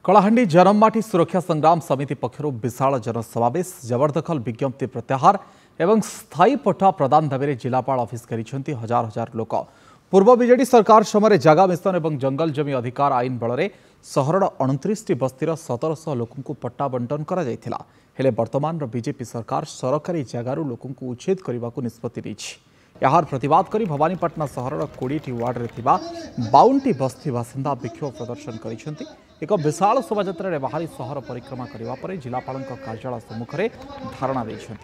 कलाहांडी जनमाटी सुरक्षा संग्राम समिति पक्षर विशाल जनसमावेश जबरदखल विज्ञप्ति प्रत्याहार एवं स्थायी पट्टा प्रदान दाबी जिलापाल ऑफिस कर हजार हजार लोक पूर्व बीजेडी सरकार समय जगह मिशन और जंगल जमी अधिकार आईन बल में सहर 29 बस्तीर 1700 लोक पट्टा बंटन कर वर्तमान बीजेपी सरकार सरकारी जगार लोक उच्छेद करने को निष्पत्ति नहीं। यार प्रतिवाद करी भवानीपाटना सहर 20 वार्ड में 52 बस्ती बासिंदा विक्षोभ प्रदर्शन कर एक विशाल शोभायात्रा बाहरी सहर परिक्रमा करने पर जिलापाल कार्यालय सम्मुख में धारणा देते।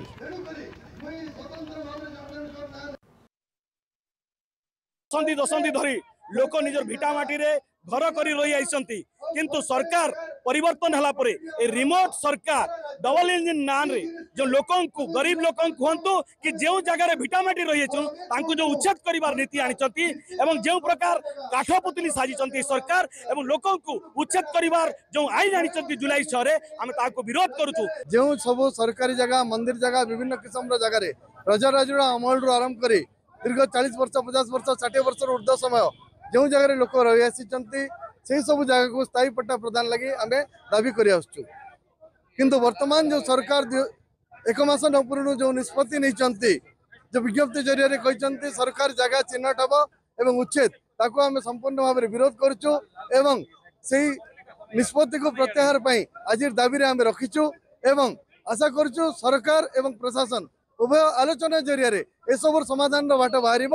दशंधि धरी लोक निजर भिटामाटी रे घर करी रही आइसंती किंतु सरकार परिवर्तन हला परे ए रिमोट सरकार डबल इंजन नान रे जो लोकों को गरीब लोकों को हंतु कि जो जगह रे भिटामाटी रही छन तांको जो उच्छेद करिवार नीति आनिचंती एवं जो प्रकार काठ पुतली साजिचंती सरकार एवं लोकों को उच्छेद करिवार जो आईन आनिचंती जुलाई 6 रे हम ताको विरोध करूछु। जो सब सरकारी जगह मंदिर जगह विभिन्न किस्म रो जगह रे रजराजुड़ा अमल रो आरंभ करी दीर्घ 40 वर्ष 50 वर्ष 60 वर्ष ऊर्ध्व समय जो जगह लोक रही आसी से सब जगह को स्थायी पट्टा प्रदान लगी आम दाबी कर वर्तमान जो सरकार 1 मास न पूर्ण जो निष्पत्ति नहीं जो विज्ञप्ति जरिए कहते सरकार जगह चिन्हट हम एवं उच्छेद ताको आम संपूर्ण भाव में विरोध करुचु एवं से निष्पत्ति को प्रत्याहार पाई आज दाबी आम रखीचु एवं आशा करुचु सरकार एवं प्रशासन उभय आलोचना जरिए ए सब समाधान बाट बाहर।